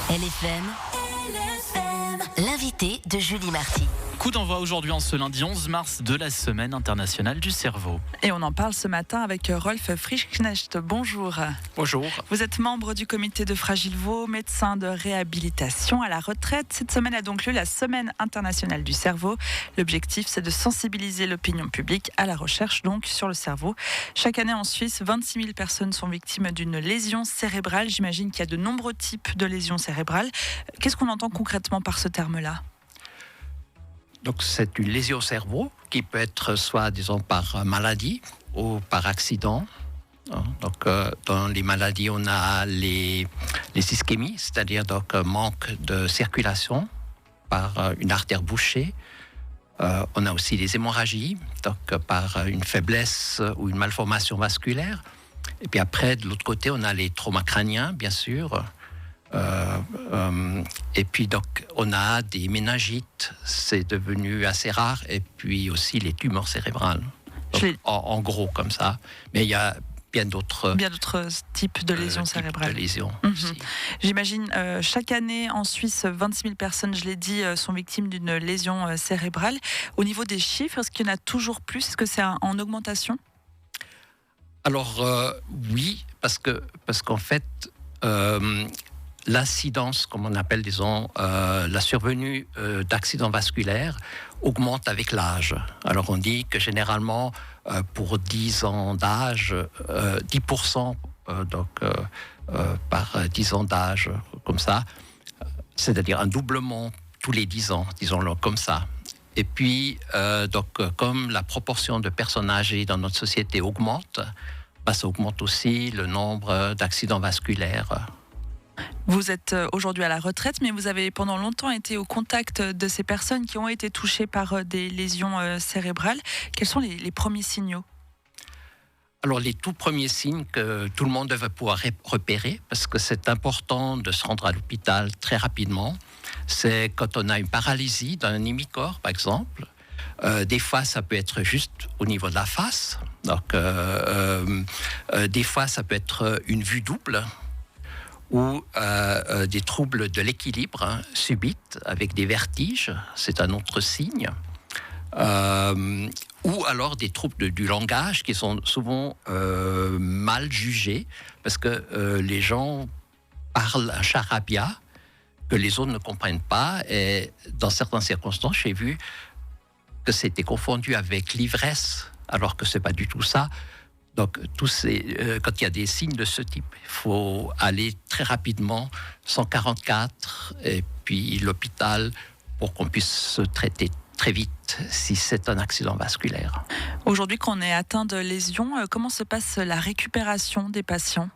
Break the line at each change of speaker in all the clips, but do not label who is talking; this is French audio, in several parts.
LFM, l'invité de Julie Marty.
Coup d'envoi aujourd'hui en ce lundi 11 mars de la Semaine internationale du cerveau.
Et on en parle ce matin avec Rolf Frischknecht. Bonjour.
Bonjour.
Vous êtes membre du comité de Fragile-Vaux, médecin de réhabilitation à la retraite. Cette semaine a donc lieu la Semaine internationale du cerveau. L'objectif, c'est de sensibiliser l'opinion publique à la recherche donc sur le cerveau. Chaque année en Suisse, 26 000 personnes sont victimes d'une lésion cérébrale. J'imagine qu'il y a de nombreux types de lésions cérébrales. Qu'est-ce qu'on entend concrètement par ce terme-là ?
Donc c'est une lésion au cerveau qui peut être soit, disons, par maladie ou par accident. Donc dans les maladies, on a les ischémies, c'est-à-dire donc manque de circulation par une artère bouchée. On a aussi les hémorragies, donc par une faiblesse ou une malformation vasculaire. Et puis après, de l'autre côté, on a les traumas crâniens, bien sûr. Et puis donc on a des méningites, c'est devenu assez rare, et puis aussi les tumeurs cérébrales. Donc, en gros comme ça, mais il y a bien d'autres
types de lésions cérébrales.
De lésions aussi.
J'imagine chaque année en Suisse, 26 000 personnes, je l'ai dit, sont victimes d'une lésion cérébrale. Au niveau des chiffres, est-ce qu'il y en a toujours plus ? Est-ce que c'est en augmentation ?
Alors oui, parce qu'en fait l'incidence, comme on appelle, disons, la survenue d'accidents vasculaires augmente avec l'âge. Alors on dit que généralement, pour 10 ans d'âge, 10% par 10 ans d'âge, comme ça, c'est-à-dire un doublement tous les 10 ans, disons-le comme ça. Et puis, comme la proportion de personnes âgées dans notre société augmente, ça augmente aussi le nombre d'accidents vasculaires.
Vous êtes aujourd'hui à la retraite, mais vous avez pendant longtemps été au contact de ces personnes qui ont été touchées par des lésions cérébrales. Quels sont les premiers signaux ?
Alors, les tout premiers signes que tout le monde devrait pouvoir repérer, parce que c'est important de se rendre à l'hôpital très rapidement, c'est quand on a une paralysie d'un hémicorps, par exemple. Des fois, ça peut être juste au niveau de la face. Donc, des fois, ça peut être une vue double, ou des troubles de l'équilibre subites avec des vertiges, c'est un autre signe, ou alors des troubles du langage qui sont souvent mal jugés parce que les gens parlent un charabia que les autres ne comprennent pas, et dans certaines circonstances, j'ai vu que c'était confondu avec l'ivresse, alors que c'est pas du tout ça. Donc, quand il y a des signes de ce type, il faut aller très rapidement, 144, et puis l'hôpital, pour qu'on puisse se traiter très vite si c'est un accident vasculaire.
Aujourd'hui, quand on est atteint de lésions, comment se passe la récupération des patients ?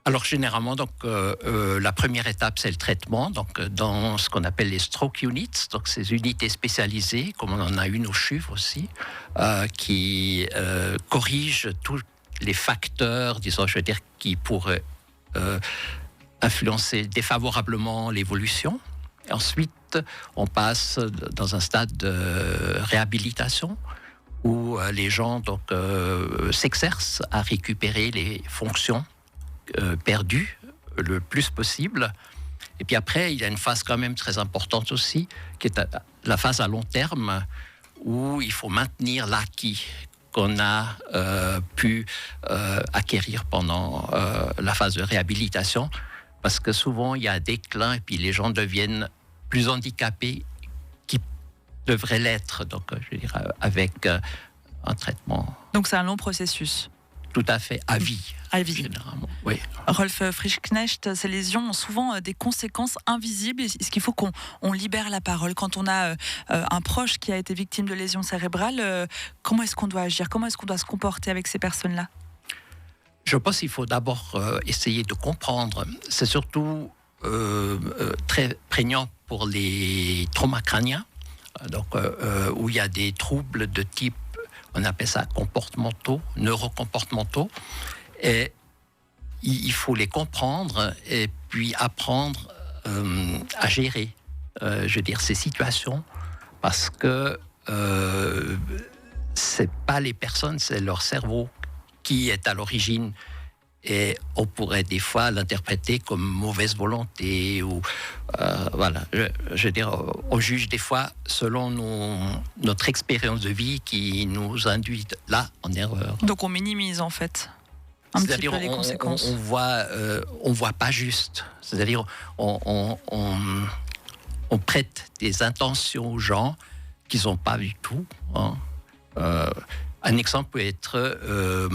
Alors généralement, donc, la première étape, c'est le traitement, donc, dans ce qu'on appelle les stroke units, donc ces unités spécialisées, comme on en a une au CHUV aussi, qui corrigent tous les facteurs, disons, je veux dire, qui pourraient influencer défavorablement l'évolution. Et ensuite, on passe dans un stade de réhabilitation où les gens donc, s'exercent à récupérer les fonctions perdu le plus possible. Et puis après, il y a une phase quand même très importante aussi, qui est la phase à long terme, où il faut maintenir l'acquis qu'on a pu acquérir pendant la phase de réhabilitation, parce que souvent il y a un déclin et puis les gens deviennent plus handicapés qu'ils devraient l'être, donc je veux dire, avec un traitement.
Donc c'est un long processus.
Tout à fait, à vie.
À vie.
Généralement, oui.
Rolf Frischknecht, ces lésions ont souvent des conséquences invisibles. Est-ce qu'il faut qu'on libère la parole quand on a un proche qui a été victime de lésions cérébrales? Comment est-ce qu'on doit agir? Comment est-ce qu'on doit se comporter avec ces personnes-là?
Je pense qu'il faut d'abord essayer de comprendre. C'est surtout très prégnant pour les traumas crâniens, donc, où il y a des troubles de type, on appelle ça comportementaux, neurocomportementaux, et il faut les comprendre et puis apprendre à gérer, je veux dire, ces situations, parce que c'est pas les personnes, c'est leur cerveau qui est à l'origine et on pourrait des fois l'interpréter comme mauvaise volonté ou voilà. Je veux dire, on juge des fois selon notre expérience de vie qui nous induit là en erreur.
Donc on minimise en fait un petit peu les conséquences.
On voit pas juste. C'est-à-dire on prête des intentions aux gens qu'ils n'ont pas du tout. Hein. Un exemple peut être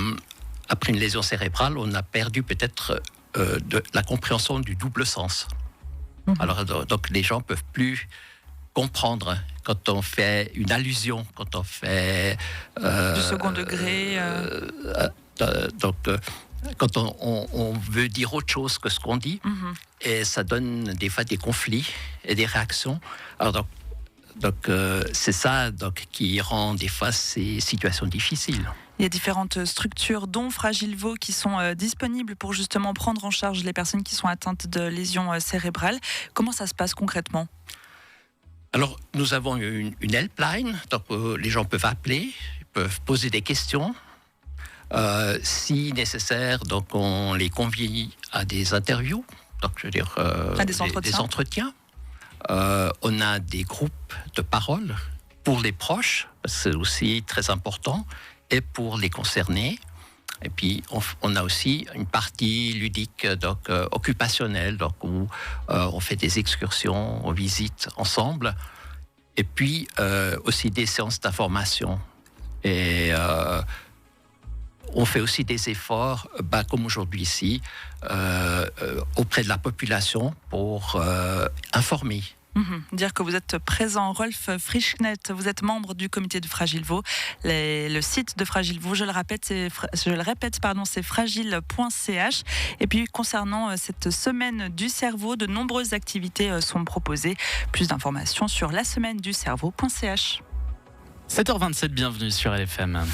après une lésion cérébrale, on a perdu peut-être de la compréhension du double sens. Alors donc les gens peuvent plus comprendre quand on fait une allusion, quand on fait
du second degré.
Quand on veut dire autre chose que ce qu'on dit, et ça donne des fois des conflits et des réactions. Alors donc c'est ça qui rend des fois ces situations difficiles.
Il y a différentes structures, dont Fragile Vaud, qui sont disponibles pour justement prendre en charge les personnes qui sont atteintes de lésions cérébrales. Comment ça se passe concrètement ?
Alors, nous avons une helpline, donc les gens peuvent appeler, peuvent poser des questions. Si nécessaire, donc on les convie à des interviews, donc je veux dire
à des
entretiens. On a des groupes de parole pour les proches, c'est aussi très important, et pour les concernés. Et puis on a aussi une partie ludique, donc occupationnelle, donc où on fait des excursions, on visite ensemble, et puis aussi des séances d'information. Et on fait aussi des efforts, comme aujourd'hui ici, auprès de la population pour informer.
Dire que vous êtes présent. Rolf Frischknet, vous êtes membre du comité de Fragile Vaud. Le site de Fragile Vaud, je le répète, c'est fragile.ch. Et puis concernant cette semaine du cerveau, de nombreuses activités sont proposées. Plus d'informations sur lasemaine-du-cerveau.ch.
7h27, bienvenue sur LFM.